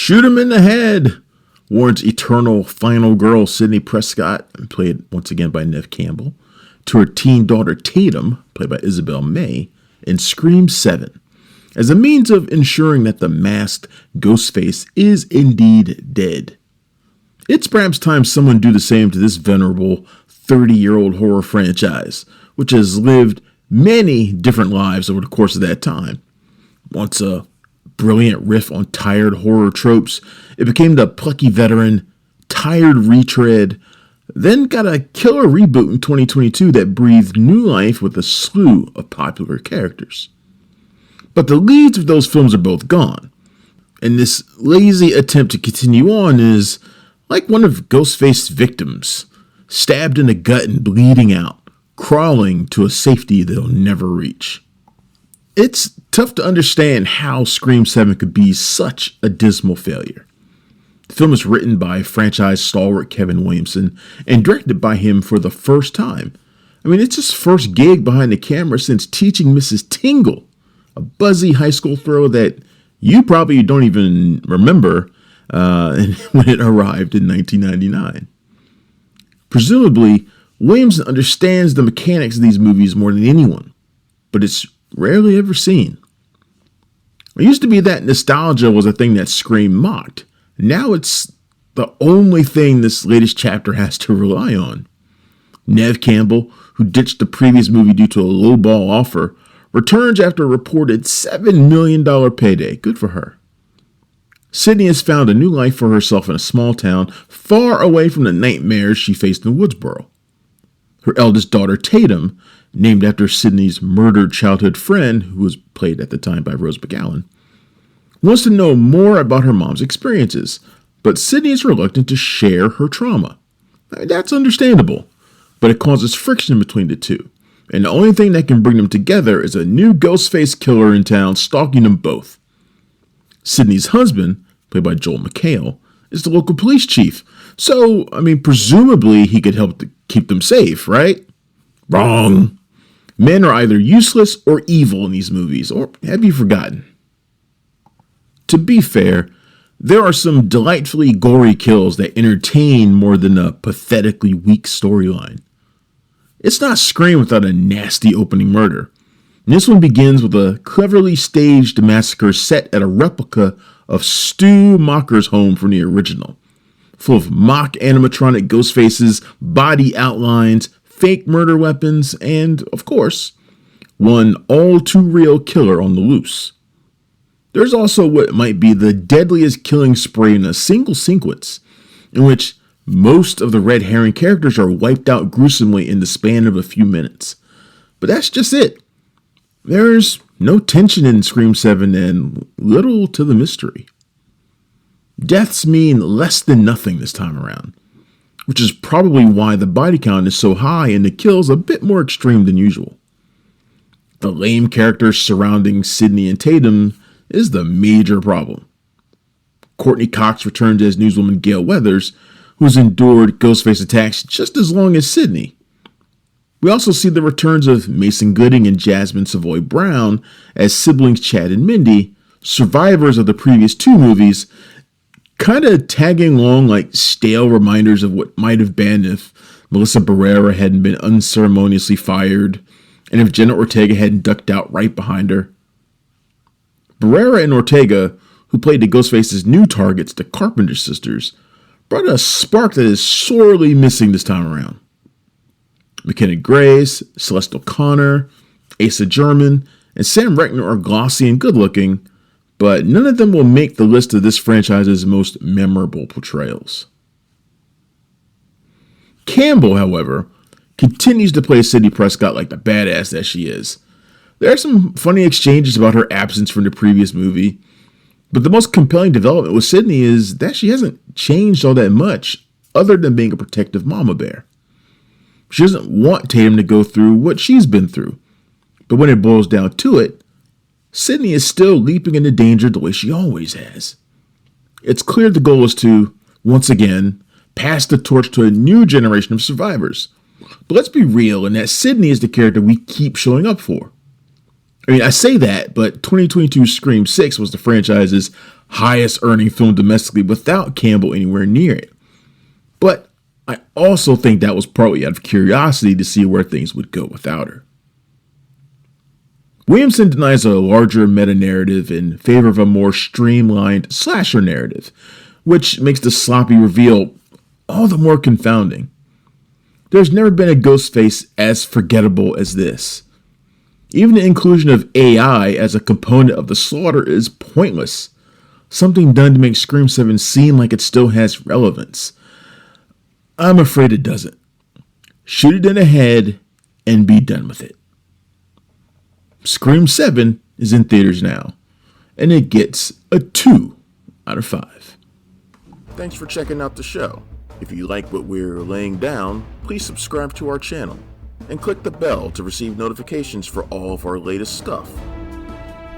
Shoot him in the head, warns eternal final girl Sidney Prescott, played once again by Neve Campbell, to her teen daughter Tatum, played by Isabel May, in Scream 7, as a means of ensuring that the masked Ghostface is indeed dead. It's perhaps time someone do the same to this venerable 30-year-old horror franchise, which has lived many different lives over the course of that time. Once a brilliant riff on tired horror tropes, it became the plucky veteran, tired retread, then got a killer reboot in 2022 that breathed new life with a slew of popular characters. But the leads of those films are both gone, and this lazy attempt to continue on is like one of Ghostface's victims, stabbed in the gut and bleeding out, crawling to a safety they'll never reach. It's tough to understand how Scream 7 could be such a dismal failure. The film is written by franchise stalwart Kevin Williamson and directed by him for the first time. I mean, it's his first gig behind the camera since Teaching Mrs. Tingle, a buzzy high school thriller that you probably don't even remember when it arrived in 1999. Presumably, Williamson understands the mechanics of these movies more than anyone, but it's rarely ever seen. It used to be that nostalgia was a thing that Scream mocked. Now it's the only thing this latest chapter has to rely on. Neve Campbell, who ditched the previous movie due to a lowball offer, returns after a reported $7 million payday. Good for her. Sidney has found a new life for herself in a small town far away from the nightmares she faced in Woodsboro. Her eldest daughter, Tatum, named after Sidney's murdered childhood friend, who was played at the time by Rose McGowan, wants to know more about her mom's experiences, but Sidney is reluctant to share her trauma. That's understandable, but it causes friction between the two, and the only thing that can bring them together is a new Ghostface killer in town stalking them both. Sidney's husband, played by Joel McHale, is the local police chief, so, presumably he could help to keep them safe, right? Wrong. Men are either useless or evil in these movies, or have you forgotten? To be fair, there are some delightfully gory kills that entertain more than a pathetically weak storyline. It's not Scream without a nasty opening murder. And this one begins with a cleverly staged massacre set at a replica of Stu Macher's home from the original, full of mock animatronic Ghostfaces, body outlines, fake murder weapons, and, of course, one all-too-real killer on the loose. There's also what might be the deadliest killing spree in a single sequence, in which most of the red herring characters are wiped out gruesomely in the span of a few minutes. But that's just it. There's no tension in Scream 7 and little to the mystery. Deaths mean less than nothing this time around, which is probably why the body count is so high and the kills a bit more extreme than usual. The lame characters surrounding Sidney and Tatum is the major problem. Courtney Cox returns as newswoman Gail Weathers, who's endured Ghostface attacks just as long as Sidney. We also see the returns of Mason Gooding and Jasmine Savoy Brown as siblings Chad and Mindy, survivors of the previous two movies, kind of tagging along like stale reminders of what might have been if Melissa Barrera hadn't been unceremoniously fired, and if Jenna Ortega hadn't ducked out right behind her. Barrera and Ortega, who played the Ghostface's new targets, the Carpenter sisters, brought a spark that is sorely missing this time around. McKenna Grace, Celeste O'Connor, Asa German, and Sam Reckner are glossy and good-looking, but none of them will make the list of this franchise's most memorable portrayals. Campbell, however, continues to play Sidney Prescott like the badass that she is. There are some funny exchanges about her absence from the previous movie, but the most compelling development with Sidney is that she hasn't changed all that much, other than being a protective mama bear. She doesn't want Tatum to go through what she's been through, but when it boils down to it, Sidney is still leaping into danger the way she always has. It's clear the goal is to, once again, pass the torch to a new generation of survivors. But let's be real in that Sidney is the character we keep showing up for. I say that, but 2022 Scream 6 was the franchise's highest earning film domestically without Campbell anywhere near it. But I also think that was partly out of curiosity to see where things would go without her. Williamson denies a larger meta-narrative in favor of a more streamlined slasher narrative, which makes the sloppy reveal all the more confounding. There's never been a Ghostface as forgettable as this. Even the inclusion of AI as a component of the slaughter is pointless, something done to make Scream 7 seem like it still has relevance. I'm afraid it doesn't. Shoot it in the head and be done with it. Scream 7 is in theaters now, and it gets a 2 out of 5. Thanks for checking out the show. If you like what we're laying down, please subscribe to our channel and click the bell to receive notifications for all of our latest stuff.